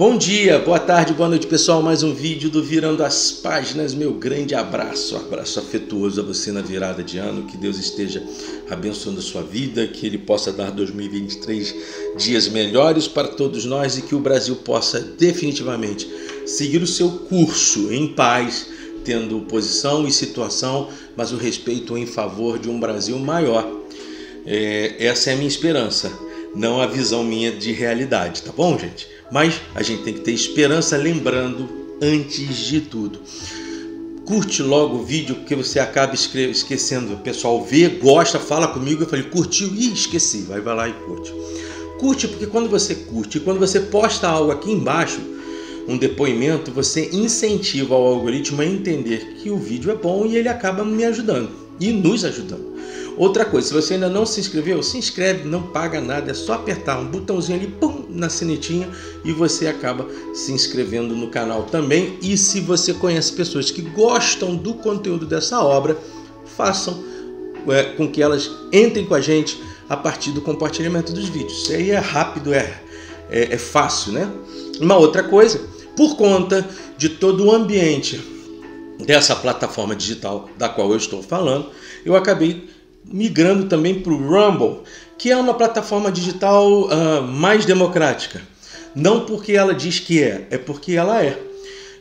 Bom dia, boa tarde, boa noite pessoal, mais um vídeo do Virando as Páginas. Meu grande abraço afetuoso a você na virada de ano, que Deus esteja abençoando a sua vida, que Ele possa dar 2023 dias melhores para todos nós e que o Brasil possa definitivamente seguir o seu curso em paz, tendo posição e situação, mas o respeito em favor de um Brasil maior. Essa é a minha esperança, não a visão minha de realidade, tá bom, gente? Mas a gente tem que ter esperança, lembrando, antes de tudo, curte logo o vídeo, porque você acaba esquecendo. O pessoal vê, gosta, fala comigo, eu falei, curtiu? Ih, esqueci, vai lá e curte. Curte, porque quando você curte, quando você posta algo aqui embaixo, um depoimento, você incentiva o algoritmo a entender que o vídeo é bom e ele acaba me ajudando e nos ajudando. Outra coisa, se você ainda não se inscreveu, se inscreve, não paga nada, é só apertar um botãozinho ali, pum, na sinetinha e você acaba se inscrevendo no canal também. E se você conhece pessoas que gostam do conteúdo dessa obra, façam com que elas entrem com a gente a partir do compartilhamento dos vídeos. Isso aí é rápido, é fácil, né? Uma outra coisa, por conta de todo o ambiente dessa plataforma digital da qual eu estou falando, eu acabei migrando também para o Rumble, que é uma plataforma digital mais democrática. Não porque ela diz que é porque ela é.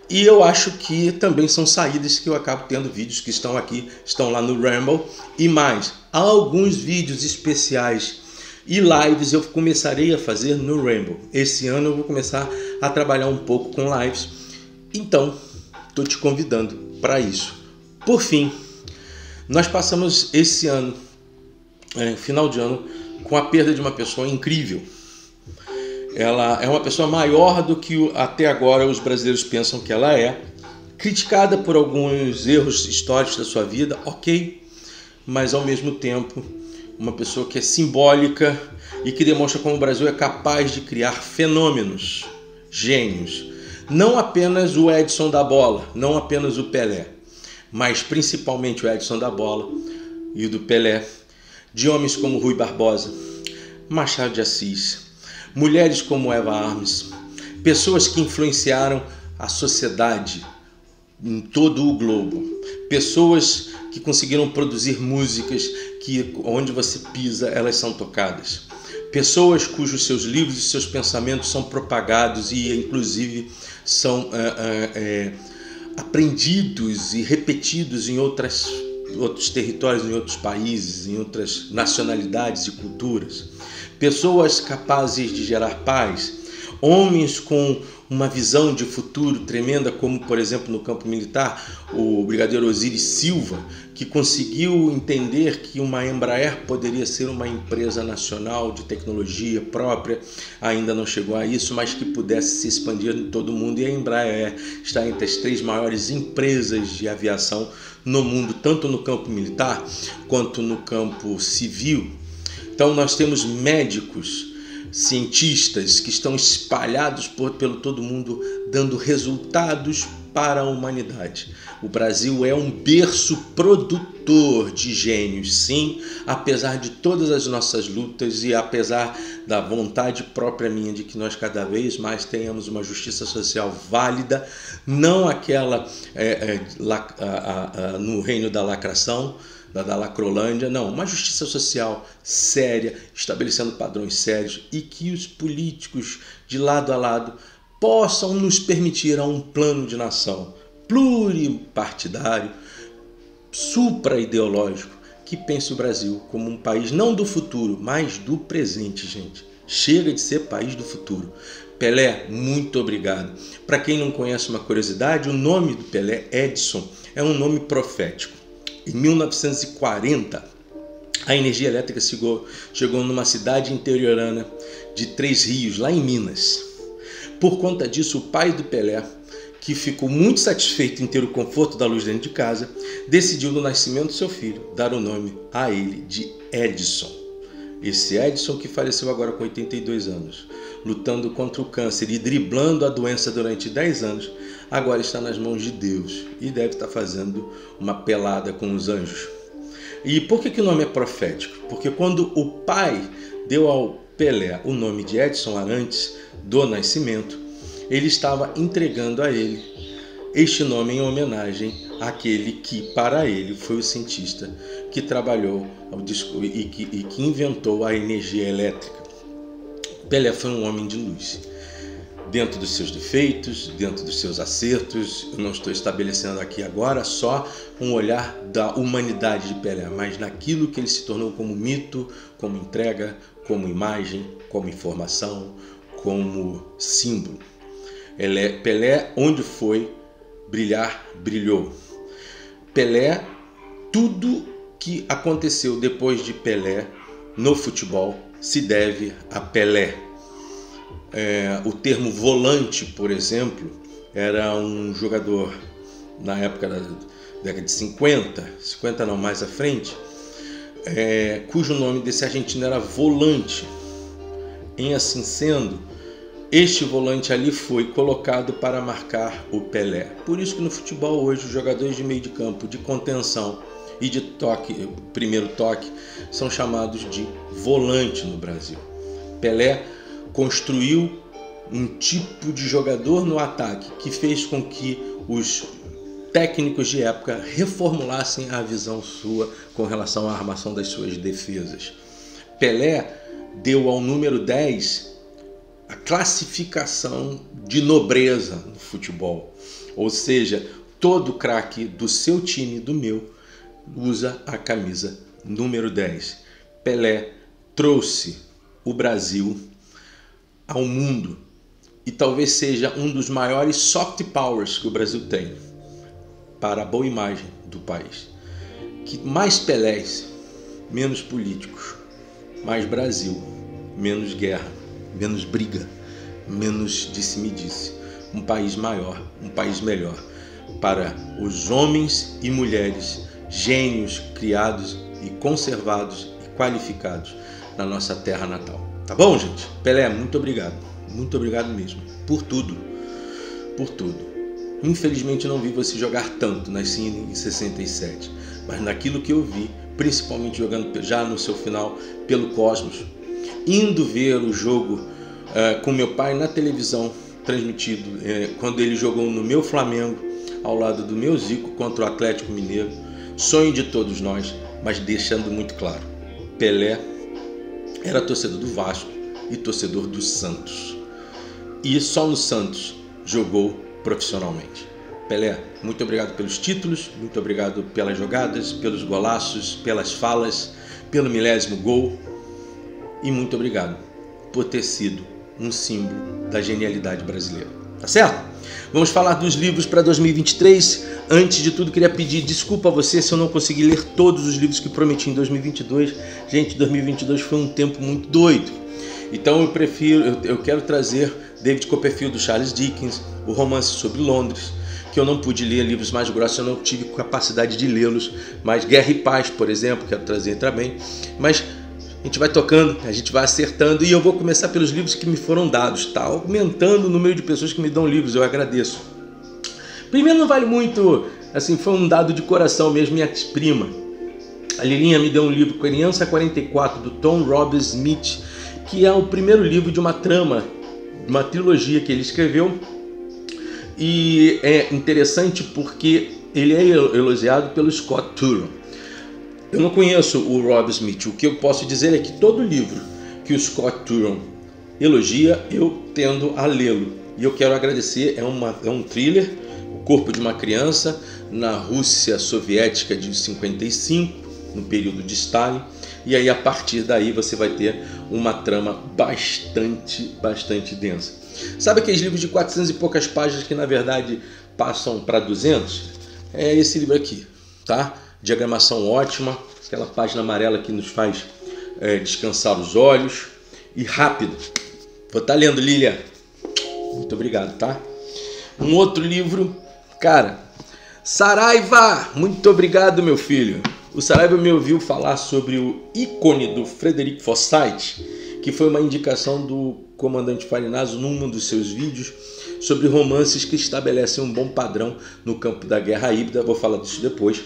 E eu acho que também são saídas que eu acabo tendo vídeos que estão aqui, estão lá no Rumble. E mais, alguns vídeos especiais e lives eu começarei a fazer no Rumble. Esse ano eu vou começar a trabalhar um pouco com lives. Então, estou te convidando para isso. Por fim, nós passamos esse ano, final de ano, com a perda de uma pessoa incrível. Ela é uma pessoa maior do que até agora os brasileiros pensam que ela é. Criticada por alguns erros históricos da sua vida, ok. Mas ao mesmo tempo, uma pessoa que é simbólica e que demonstra como o Brasil é capaz de criar fenômenos, gênios. Não apenas o Edson da bola, não apenas o Pelé, mas principalmente o Edson da bola e o do Pelé, de homens como Rui Barbosa, Machado de Assis, mulheres como Eva Armes, pessoas que influenciaram a sociedade em todo o globo, pessoas que conseguiram produzir músicas que onde você pisa elas são tocadas, pessoas cujos seus livros e seus pensamentos são propagados e inclusive são aprendidos e repetidos em outros territórios, em outros países, em outras nacionalidades e culturas. Pessoas capazes de gerar paz, homens com uma visão de futuro tremenda, como por exemplo no campo militar, o brigadeiro Osiris Silva, que conseguiu entender que uma Embraer poderia ser uma empresa nacional de tecnologia própria, ainda não chegou a isso, mas que pudesse se expandir em todo o mundo, e a Embraer está entre as 3 maiores empresas de aviação no mundo, tanto no campo militar quanto no campo civil. Então nós temos médicos, cientistas que estão espalhados pelo todo mundo, dando resultados para a humanidade. O Brasil é um berço produtor de gênios, sim, apesar de todas as nossas lutas e apesar da vontade própria minha de que nós cada vez mais tenhamos uma justiça social válida, não aquela no reino da lacração, da Lacrolândia, não, uma justiça social séria, estabelecendo padrões sérios e que os políticos de lado a lado possam nos permitir a um plano de nação pluripartidário, supra-ideológico, que pense o Brasil como um país não do futuro, mas do presente, gente. Chega de ser país do futuro. Pelé, muito obrigado. Para quem não conhece uma curiosidade, o nome do Pelé, Edson, é um nome profético. Em 1940, a energia elétrica chegou numa cidade interiorana de Três Rios, lá em Minas. Por conta disso, o pai do Pelé, que ficou muito satisfeito em ter o conforto da luz dentro de casa, decidiu no nascimento do seu filho dar o nome a ele de Edson. Esse Edson que faleceu agora com 82 anos, lutando contra o câncer e driblando a doença durante 10 anos, agora está nas mãos de Deus e deve estar fazendo uma pelada com os anjos. E por que o nome é profético? Porque quando o pai deu ao Pelé o nome de Edson Arantes do Nascimento, ele estava entregando a ele este nome em homenagem àquele que, para ele, foi o cientista que trabalhou e que inventou a energia elétrica. Pelé foi um homem de luz. Dentro dos seus defeitos, dentro dos seus acertos, eu não estou estabelecendo aqui agora só um olhar da humanidade de Pelé, mas naquilo que ele se tornou como mito, como entrega, como imagem, como informação, como símbolo. Pelé, onde foi brilhar, brilhou. Pelé, tudo que aconteceu depois de Pelé no futebol se deve a Pelé. O termo volante, por exemplo, era um jogador na época da década de 50 não, mais à frente, cujo nome desse argentino era volante. Em assim sendo, este volante ali foi colocado para marcar o Pelé. Por isso que no futebol hoje os jogadores de meio de campo, de contenção e de toque, primeiro toque, são chamados de volante no Brasil. Pelé construiu um tipo de jogador no ataque que fez com que os técnicos de época reformulassem a visão sua com relação à armação das suas defesas. Pelé deu ao número 10 a classificação de nobreza no futebol. Ou seja, todo craque do seu time, do meu, usa a camisa número 10. Pelé trouxe o Brasil ao mundo e talvez seja um dos maiores soft powers que o Brasil tem para a boa imagem do país. Que mais Pelés, menos políticos, mais Brasil, menos guerra, menos briga, menos disse-me-disse. Um país maior, um país melhor para os homens e mulheres, gênios criados e conservados e qualificados na nossa terra natal. Tá bom, gente? Pelé, muito obrigado mesmo, por tudo, por tudo. Infelizmente não vi você jogar tanto, nasci em 67, mas naquilo que eu vi, principalmente jogando já no seu final pelo Cosmos, indo ver o jogo com meu pai na televisão, transmitido quando ele jogou no meu Flamengo, ao lado do meu Zico contra o Atlético Mineiro, sonho de todos nós, mas deixando muito claro, Pelé era torcedor do Vasco e torcedor do Santos. E só no Santos jogou profissionalmente. Pelé, muito obrigado pelos títulos, muito obrigado pelas jogadas, pelos golaços, pelas falas, pelo milésimo gol e muito obrigado por ter sido um símbolo da genialidade brasileira. Tá certo? Vamos falar dos livros para 2023. Antes de tudo, queria pedir desculpa a você se eu não consegui ler todos os livros que prometi em 2022. Gente, 2022 foi um tempo muito doido. Então eu quero trazer David Copperfield, do Charles Dickens, o Romance sobre Londres, que eu não pude ler, livros mais grossos, eu não tive capacidade de lê-los, mas Guerra e Paz, por exemplo, quero trazer também. Mas a gente vai tocando, a gente vai acertando e eu vou começar pelos livros que me foram dados. Está aumentando o número de pessoas que me dão livros, eu agradeço. Primeiro, não vale muito, assim, foi um dado de coração mesmo, minha prima. A Lilinha me deu um livro, Criança 44, do Tom Robbins-Smith, que é o primeiro livro de uma trama, uma trilogia que ele escreveu. E é interessante porque ele é elogiado pelo Scott Turon. Eu não conheço o Robbins-Smith, o que eu posso dizer é que todo livro que o Scott Turon elogia, eu tendo a lê-lo. E eu quero agradecer, é um thriller, O Corpo de uma Criança, na Rússia Soviética de 55, no período de Stalin. E aí a partir daí você vai ter uma trama bastante densa. Sabe aqueles livros de 400 e poucas páginas que na verdade passam para 200? É esse livro aqui, tá? Diagramação ótima, aquela página amarela que nos faz descansar os olhos e rápido. Vou estar lendo, Lilia. Muito obrigado, tá? Um outro livro, cara, Saraiva, muito obrigado, meu filho. O Saraiva me ouviu falar sobre o ícone do Frederick Forsyth, que foi uma indicação do comandante Farinazzo num dos seus vídeos sobre romances que estabelecem um bom padrão no campo da guerra híbrida. Vou falar disso depois.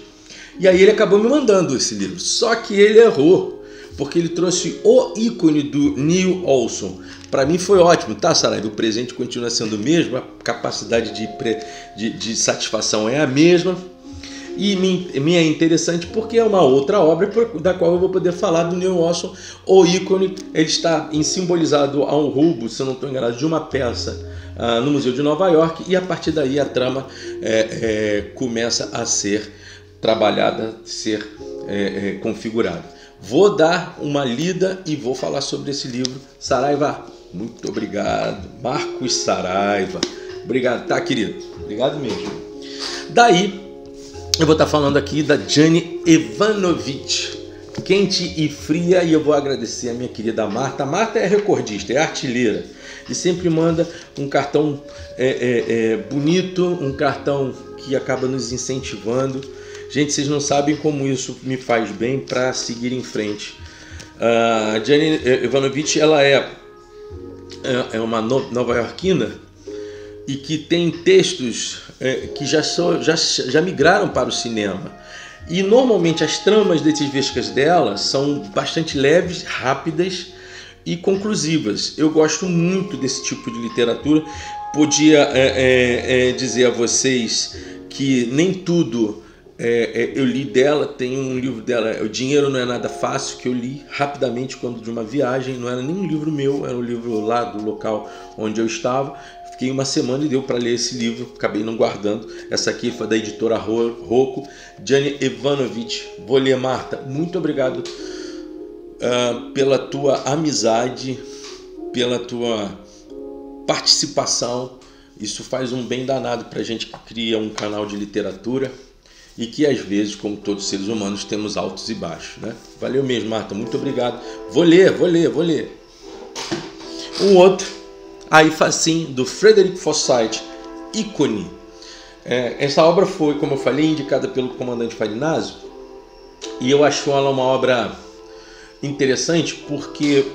E aí ele acabou me mandando esse livro, só que ele errou, porque ele trouxe o ícone do Neil Olson para mim foi ótimo, tá, Saraiva? O presente continua sendo o mesmo, a capacidade de satisfação é a mesma. E me é interessante porque é uma outra obra da qual eu vou poder falar do Neil Watson, o ícone. Ele está simbolizado a um roubo, se eu não estou enganado, de uma peça no Museu de Nova York, e a partir daí a trama começa a ser trabalhada, ser configurada. Vou dar uma lida e vou falar sobre esse livro. Saraiva, muito obrigado. Marcos Saraiva, obrigado, tá, querido? Obrigado mesmo. Daí eu vou estar falando aqui da Jane Evanovich, Quente e Fria, e eu vou agradecer a minha querida Marta. A Marta é recordista, é artilheira, e sempre manda um cartão bonito, um cartão que acaba nos incentivando. Gente, vocês não sabem como isso me faz bem para seguir em frente. A Jane Evanovich, ela é uma nova-iorquina e que tem textos que já migraram para o cinema. E normalmente as tramas desses vescas dela são bastante leves, rápidas e conclusivas. Eu gosto muito desse tipo de literatura. Podia dizer a vocês que nem tudo eu li dela. Tem um livro dela, O Dinheiro Não É Nada Fácil, que eu li rapidamente quando de uma viagem. Não era nem um livro meu, era um livro lá do local onde eu estava. Fiquei uma semana e deu para ler esse livro, acabei não guardando. Essa aqui foi da editora Rocco, Jane Evanovich. Vou ler, Marta. Muito obrigado pela tua amizade, pela tua participação. Isso faz um bem danado para a gente que cria um canal de literatura e que às vezes, como todos os seres humanos, temos altos e baixos, né? Valeu mesmo, Marta. Muito obrigado. Vou ler. Um outro, aí facinho, do Frederick Forsyth, ícone. Essa obra foi, como eu falei, indicada pelo comandante Farinazzo, e eu acho ela uma obra interessante porque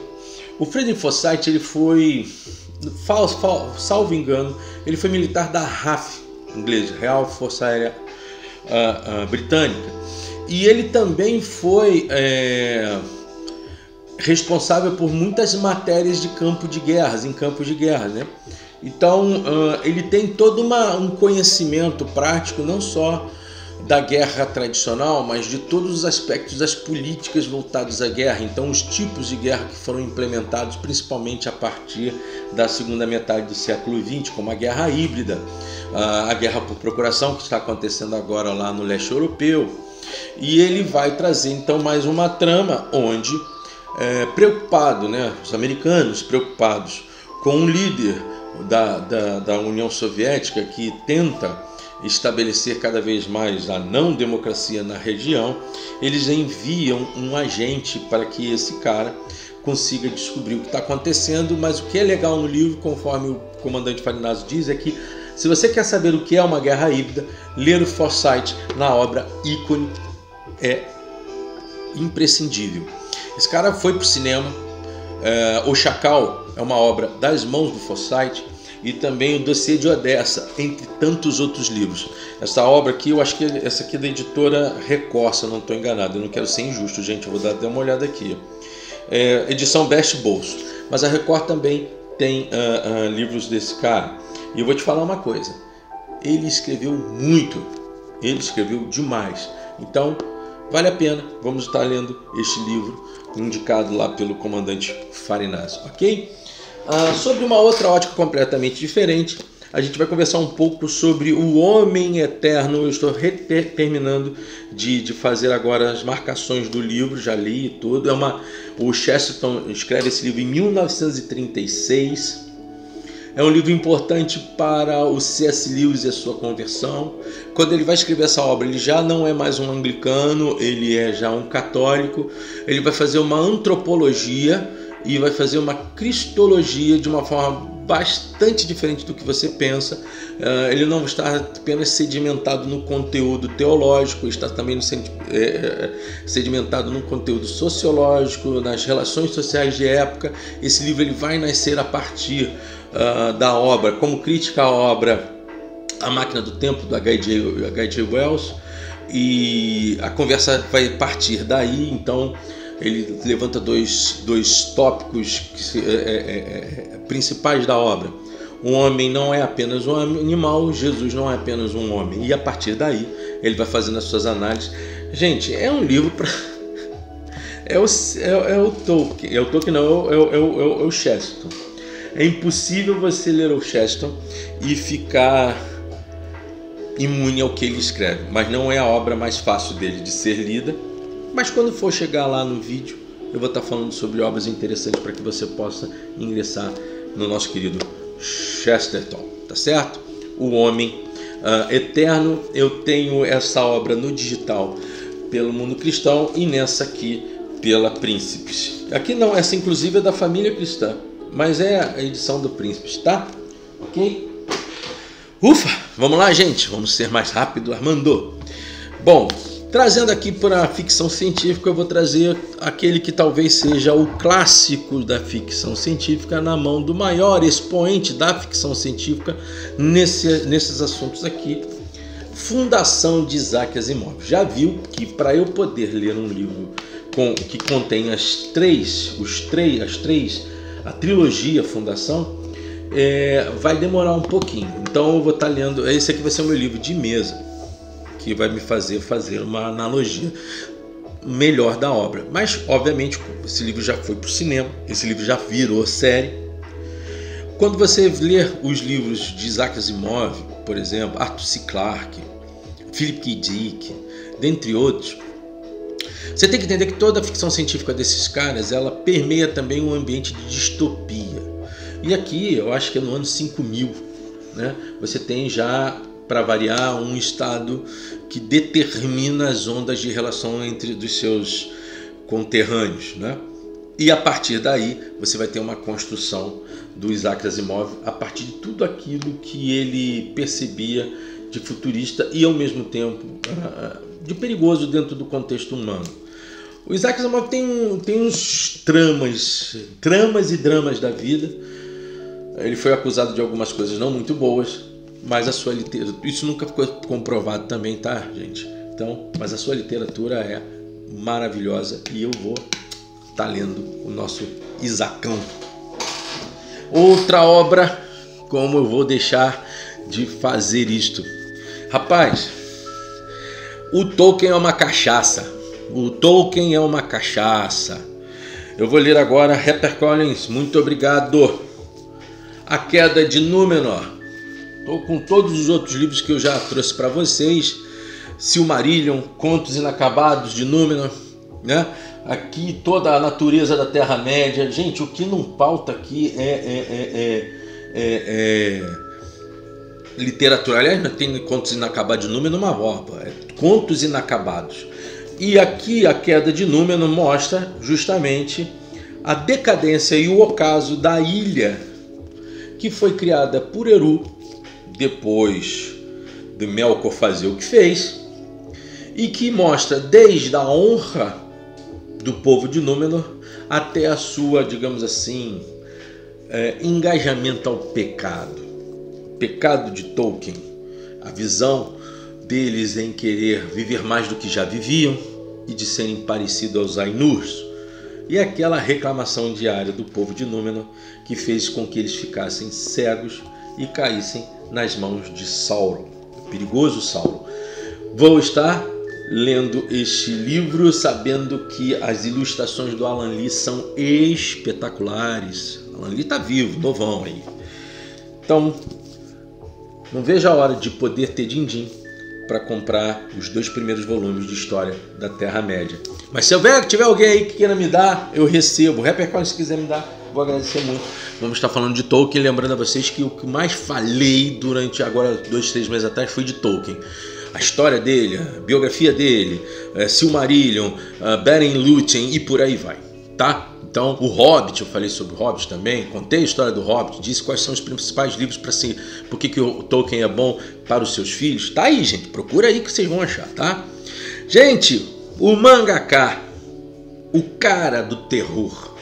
o Frederick Forsyth, ele foi, salvo engano, ele foi militar da RAF, inglês, Real Força Aérea Britânica, e ele também foi responsável por muitas matérias de campos de guerra, né? Então ele tem todo um conhecimento prático, não só da guerra tradicional, mas de todos os aspectos das políticas voltadas à guerra. Então os tipos de guerra que foram implementados principalmente a partir da segunda metade do século XX, como a guerra híbrida, a guerra por procuração, que está acontecendo agora lá no leste europeu. E ele vai trazer então mais uma trama onde preocupado, né, os americanos preocupados com um líder da União Soviética que tenta estabelecer cada vez mais a não democracia na região, eles enviam um agente para que esse cara consiga descobrir o que está acontecendo. Mas o que é legal no livro, conforme o comandante Farinazzo diz, é que se você quer saber o que é uma guerra híbrida, ler o Forsyth na obra ícone é imprescindível. Esse cara foi para o cinema. O Chacal é uma obra das mãos do Forsyth, e também o Dossiê de Odessa, entre tantos outros livros. Essa obra aqui, eu acho que essa aqui é da editora Record, se eu não estou enganado. Eu não quero ser injusto, gente, eu vou dar até uma olhada aqui. Edição Best Bolso. Mas a Record também tem livros desse cara. E eu vou te falar uma coisa, ele escreveu muito, ele escreveu demais. Então vale a pena, vamos estar lendo este livro indicado lá pelo comandante Farinazzo, ok? Sobre uma outra ótica completamente diferente, a gente vai conversar um pouco sobre o Homem Eterno. Eu estou terminando de fazer agora as marcações do livro, já li tudo. O Chesterton escreve esse livro em 1936. É um livro importante para o C.S. Lewis e a sua conversão. Quando ele vai escrever essa obra, ele já não é mais um anglicano, ele é já um católico. Ele vai fazer uma antropologia e vai fazer uma cristologia de uma forma bastante diferente do que você pensa. Ele não está apenas sedimentado no conteúdo teológico, está também sedimentado no conteúdo sociológico, nas relações sociais de época. Esse livro ele vai nascer a partir da obra, como crítica à obra A Máquina do Tempo, do H.G. Wells, e a conversa vai partir daí. Então ele levanta dois tópicos principais da obra. O homem não é apenas um animal, Jesus não é apenas um homem. E a partir daí, ele vai fazendo as suas análises. Gente, é um livro para... É o Tolkien. É o Tolkien, não, é o Chesterton. É impossível você ler o Chesterton e ficar imune ao que ele escreve. Mas não é a obra mais fácil dele de ser lida. Mas quando for chegar lá no vídeo, eu vou estar falando sobre obras interessantes para que você possa ingressar no nosso querido Chesterton, tá certo? O Homem Eterno. Eu tenho essa obra no digital pelo Mundo Cristão e nessa aqui pela Príncipes. Aqui não, essa inclusive é da Família Cristã, mas é a edição do Príncipes, tá? Ok? Ufa! Vamos lá, gente, vamos ser mais rápido, Armando. Bom, trazendo aqui para a ficção científica, eu vou trazer aquele que talvez seja o clássico da ficção científica na mão do maior expoente da ficção científica nesses assuntos aqui, Fundação de Isaac Asimov. Já viu que para eu poder ler um livro que contém a trilogia Fundação, vai demorar um pouquinho. Então eu vou estar lendo, esse aqui vai ser o meu livro de mesa, que vai me fazer uma analogia melhor da obra. Mas, obviamente, esse livro já foi para o cinema, esse livro já virou série. Quando você lê os livros de Isaac Asimov, por exemplo, Arthur C. Clarke, Philip K. Dick, dentre outros, você tem que entender que toda a ficção científica desses caras, ela permeia também um ambiente de distopia. E aqui, eu acho que é no ano 5000, né? Você tem já, para variar, um estado que determina as ondas de relação entre dos seus conterrâneos, né? E a partir daí você vai ter uma construção do Isaac Asimov a partir de tudo aquilo que ele percebia de futurista e ao mesmo tempo de perigoso dentro do contexto humano. O Isaac Asimov tem uns tramas e dramas da vida. Ele foi acusado de algumas coisas não muito boas, mas a sua literatura, isso nunca ficou comprovado também, tá, gente? Então, mas a sua literatura é maravilhosa e eu vou estar lendo o nosso Isaacão. Outra obra, como eu vou deixar de fazer isto? Rapaz, o Tolkien é uma cachaça. O Tolkien é uma cachaça. Eu vou ler agora HarperCollins, muito obrigado. A Queda de Númenor. Estou com todos os outros livros que eu já trouxe para vocês. Silmarillion, Contos Inacabados de Númenor, né? Aqui toda a natureza da Terra-média. Gente, o que não pauta aqui é literatura. Aliás, não tem Contos Inacabados de Númenor, uma obra. É Contos Inacabados. E aqui a Queda de Númenor mostra justamente a decadência e o ocaso da ilha que foi criada por Eru, depois de Melkor fazer o que fez, e que mostra desde a honra do povo de Númenor até a sua, digamos assim, engajamento ao pecado. Pecado de Tolkien, a visão deles em querer viver mais do que já viviam e de serem parecidos aos Ainurs, e aquela reclamação diária do povo de Númenor que fez com que eles ficassem cegos e caíssem nas mãos de Sauron, o perigoso Sauron. Vou estar lendo este livro sabendo que as ilustrações do Alan Lee são espetaculares. Alan Lee está vivo, novão aí. Então, não vejo a hora de poder ter din-din para comprar os 2 primeiros volumes de história da Terra-média. Mas se tiver alguém aí que queira me dar, eu recebo. HarperCollins, se quiser me dar, vou agradecer muito. Vamos estar falando de Tolkien, lembrando a vocês que o que mais falei durante agora 2, 3 meses atrás foi de Tolkien. A história dele, a biografia dele, Silmarillion, Beren Lúthien e por aí vai, tá? Então, o Hobbit, eu falei sobre o Hobbit também, contei a história do Hobbit, disse quais são os principais livros para si, por que o Tolkien é bom para os seus filhos. Tá aí, gente, procura aí que vocês vão achar, tá? Gente, o mangaka, o cara do terror,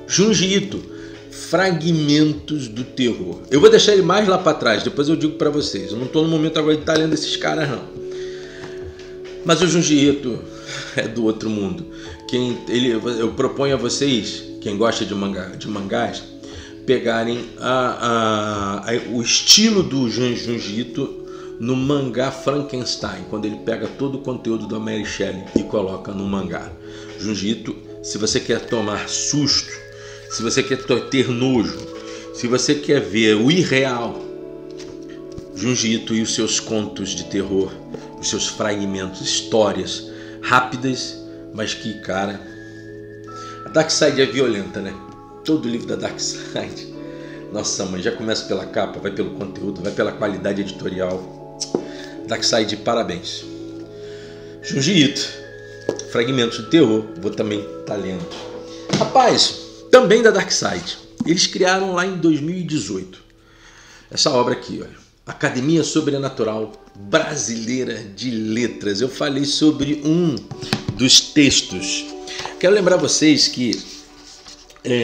Junji Ito, Fragmentos do Terror. Eu vou deixar ele mais lá para trás, depois eu digo para vocês. Eu não estou no momento agora de estar lendo esses caras, não. Mas o Junji Ito é do outro mundo. Eu proponho a vocês, quem gosta de mangás, pegarem o estilo do Junji Ito no mangá Frankenstein, quando ele pega todo o conteúdo da Mary Shelley e coloca no mangá. Junji Ito, se você quer tomar susto, se você quer ter nojo, se você quer ver o irreal, Junji Ito e os seus contos de terror, os seus fragmentos, histórias rápidas, mas que, cara, a Darkseid é violenta, né? Todo livro da Darkseid, nossa mãe, já começa pela capa, vai pelo conteúdo, vai pela qualidade editorial. Darkseid, parabéns. Junji Ito, fragmentos de terror, vou também estar lendo. Rapaz, também da Darkseid, eles criaram lá em 2018 essa obra aqui, olha, Academia Sobrenatural Brasileira de Letras. Eu falei sobre um dos textos. Quero lembrar vocês que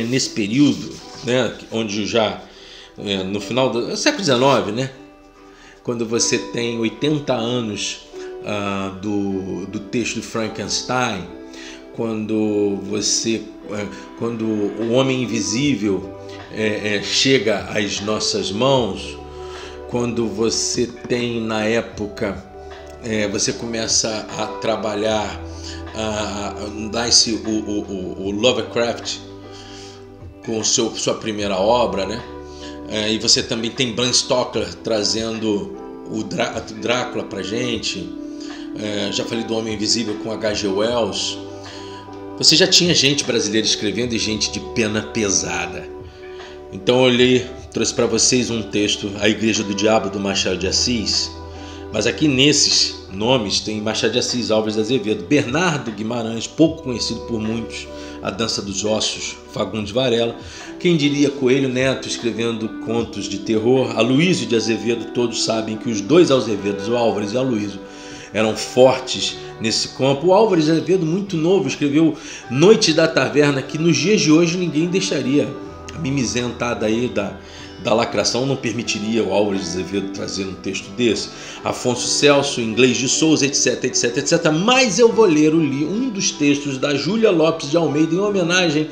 nesse período, né, onde já no final do século XIX, né, quando você tem 80 anos do texto de Frankenstein, quando o Homem Invisível chega às nossas mãos, quando você tem na época, você começa a trabalhar, nasce o Lovecraft com sua primeira obra, né? E você também tem Bram Stoker trazendo o Drácula pra gente. Já falei do Homem Invisível com H.G. Wells. Você já tinha gente brasileira escrevendo e gente de pena pesada. Então eu trouxe para vocês um texto, A Igreja do Diabo, do Machado de Assis. Mas aqui nesses nomes tem Machado de Assis, Álvares de Azevedo, Bernardo Guimarães, pouco conhecido por muitos, A Dança dos Ossos, Fagundes Varela. Quem diria Coelho Neto escrevendo contos de terror, Aloysio de Azevedo. Todos sabem que os dois Azevedos, o Álvares e o Aloysio, eram fortes nesse campo. O Álvares de Azevedo, muito novo, escreveu Noite da Taverna, que nos dias de hoje ninguém deixaria. A mimizentada aí da lacração não permitiria o Álvares de Azevedo trazer um texto desse. Afonso Celso, Inglês de Souza, etc, etc, etc. Mas eu vou ler um dos textos da Júlia Lopes de Almeida, em homenagem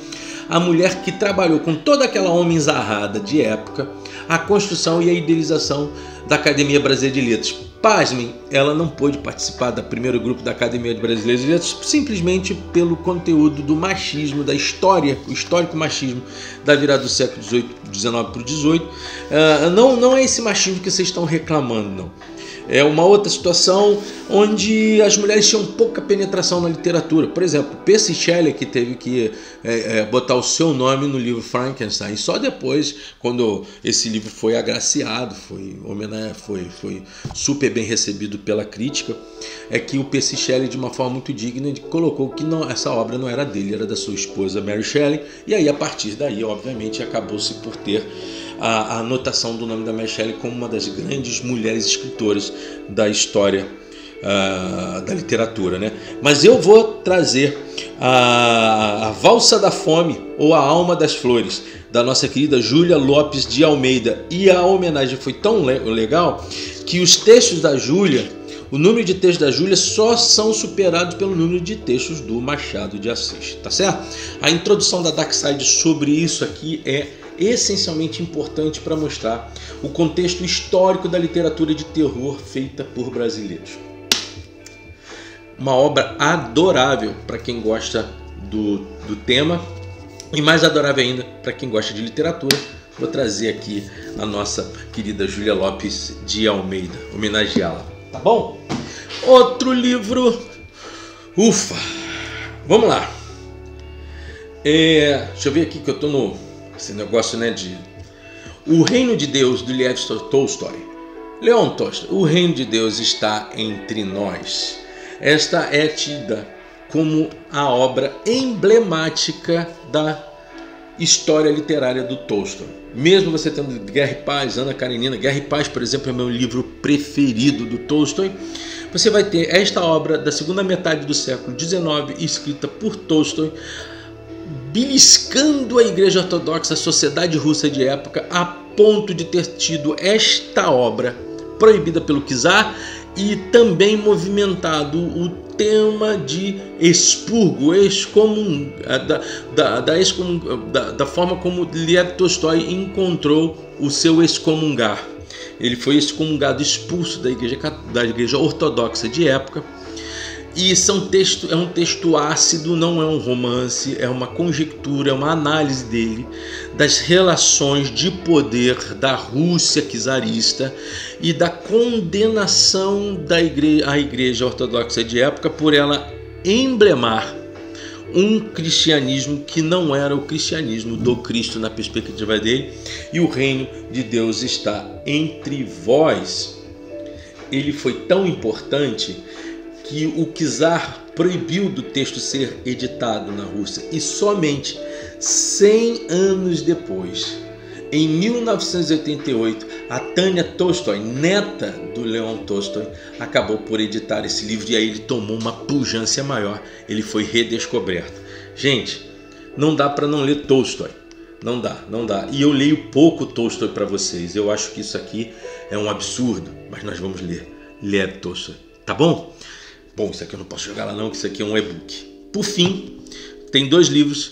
à mulher que trabalhou com toda aquela homenzarrada de época, a construção e a idealização da Academia Brasileira de Letras. Pasmem, ela não pôde participar do primeiro grupo da Academia Brasileira de Letras simplesmente pelo conteúdo do machismo, da história, o histórico machismo da virada do século XIX para o XVIII. Não é esse machismo que vocês estão reclamando, não. É uma outra situação onde as mulheres tinham pouca penetração na literatura. Por exemplo, Percy Shelley, que teve que botar o seu nome no livro Frankenstein. Só depois, quando esse livro foi agraciado, foi super bem recebido pela crítica, é que o Percy Shelley, de uma forma muito digna, colocou que essa obra não era dele, era da sua esposa Mary Shelley. E aí, a partir daí, obviamente, acabou-se por ter a anotação do nome da Mary Shelley como uma das grandes mulheres escritoras da história da literatura, né? Mas eu vou trazer a Valsa da Fome ou A Alma das Flores, da nossa querida Júlia Lopes de Almeida. E a homenagem foi tão legal que os textos da Júlia, o número de textos da Júlia só são superados pelo número de textos do Machado de Assis, tá certo? A introdução da Darkseid sobre isso aqui é essencialmente importante para mostrar o contexto histórico da literatura de terror feita por brasileiros. Uma obra adorável para quem gosta do tema e mais adorável ainda para quem gosta de literatura. Vou trazer aqui a nossa querida Júlia Lopes de Almeida, homenageá-la, tá bom? Outro livro, ufa, vamos lá. Deixa eu ver aqui que eu tô esse negócio, né, de O Reino de Deus, do Lev Tolstói. Leon Tolstói, O Reino de Deus está entre nós. Esta é tida como a obra emblemática da história literária do Tolstói. Mesmo você tendo Guerra e Paz, Ana Karenina, Guerra e Paz, por exemplo, é meu livro preferido do Tolstói, você vai ter esta obra da segunda metade do século XIX, escrita por Tolstói, beliscando a Igreja Ortodoxa, a sociedade russa de época, a ponto de ter tido esta obra proibida pelo czar e também movimentado o tema de expurgo, da forma como Lev Tolstói encontrou o seu excomungar. Ele foi excomungado, expulso da igreja ortodoxa de época. E é um texto ácido, não é um romance, é uma conjectura, é uma análise dele das relações de poder da Rússia czarista e da condenação à igreja ortodoxa de época por ela emblemar um cristianismo que não era o cristianismo do Cristo na perspectiva dele, e o reino de Deus está entre vós. Ele foi tão importante que o czar proibiu do texto ser editado na Rússia, e somente 100 anos depois, em 1988, a Tânia Tolstói, neta do Leon Tolstói, acabou por editar esse livro, e aí ele tomou uma pujança maior, ele foi redescoberto. Gente, não dá para não ler Tolstói, não dá. E eu leio pouco Tolstói para vocês, eu acho que isso aqui é um absurdo, mas nós vamos ler Lev Tolstói, tá bom? Bom, isso aqui eu não posso jogar lá não, que isso aqui é um e-book. Por fim, tem 2 livros.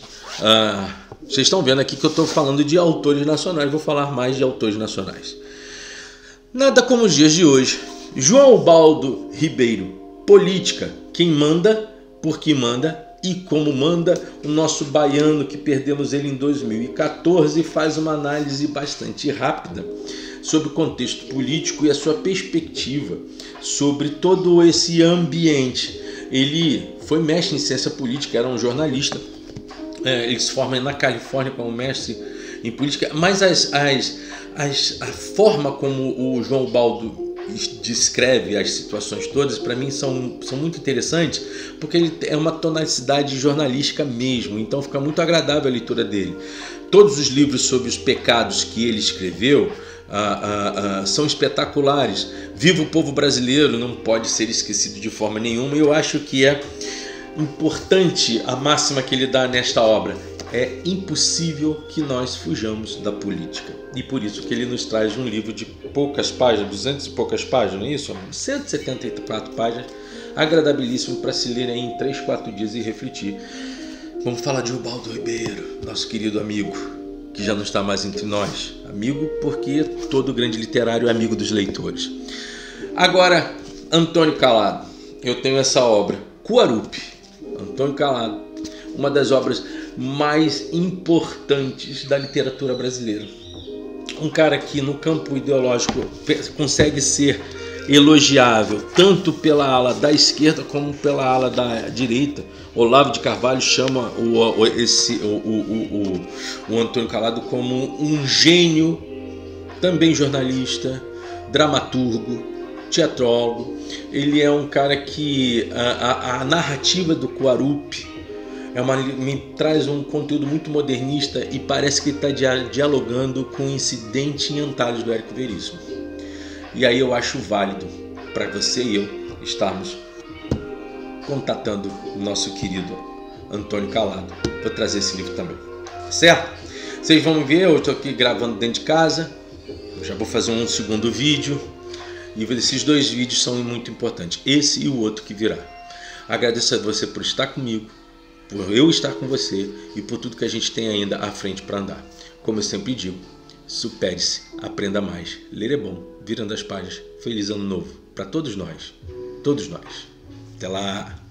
Vocês estão vendo aqui que eu estou falando de autores nacionais. Vou falar mais de autores nacionais. Nada como os dias de hoje. João Ubaldo Ribeiro, Política. Quem manda, por que manda e como manda. O nosso baiano, que perdemos ele em 2014, faz uma análise bastante rápida sobre o contexto político e a sua perspectiva sobre todo esse ambiente. Ele foi mestre em ciência política, era um jornalista. Ele se forma na Califórnia como mestre em política, mas a forma como o João Ubaldo descreve as situações todas, para mim, são muito interessantes, porque ele é uma tonalidade jornalística mesmo, então fica muito agradável a leitura dele. Todos os livros sobre os pecados que ele escreveu são espetaculares. Viva o povo brasileiro, não pode ser esquecido de forma nenhuma. Eu acho que é importante a máxima que ele dá nesta obra: é impossível que nós fujamos da política. E por isso que ele nos traz um livro de poucas páginas, 200 e poucas páginas, não é isso? 174 páginas, agradabilíssimo para se ler em 3, 4 dias e refletir. Vamos falar de Ubaldo Ribeiro, nosso querido amigo, que já não está mais entre nós. Amigo porque todo grande literário é amigo dos leitores. Agora, Antônio Calado. Eu tenho essa obra, Kuarup. Antônio Calado, uma das obras mais importantes da literatura brasileira. Um cara que no campo ideológico consegue ser elogiável tanto pela ala da esquerda como pela ala da direita. Olavo de Carvalho chama o Antônio Calado como um gênio, também jornalista, dramaturgo, teatrólogo. Ele é um cara que a narrativa do Kuarup me traz um conteúdo muito modernista e parece que está dialogando com o Incidente em Antares do Érico Veríssimo. E aí eu acho válido para você e eu estarmos contatando o nosso querido Antônio Calado. Vou trazer esse livro também, certo? Vocês vão ver, eu estou aqui gravando dentro de casa, eu já vou fazer um segundo vídeo, e esses 2 vídeos são muito importantes, esse e o outro que virá. Agradeço a você por estar comigo, por eu estar com você e por tudo que a gente tem ainda à frente para andar. Como eu sempre digo, supere-se, aprenda mais, ler é bom, virando as páginas. Feliz ano novo para todos nós, todos nós. Até lá!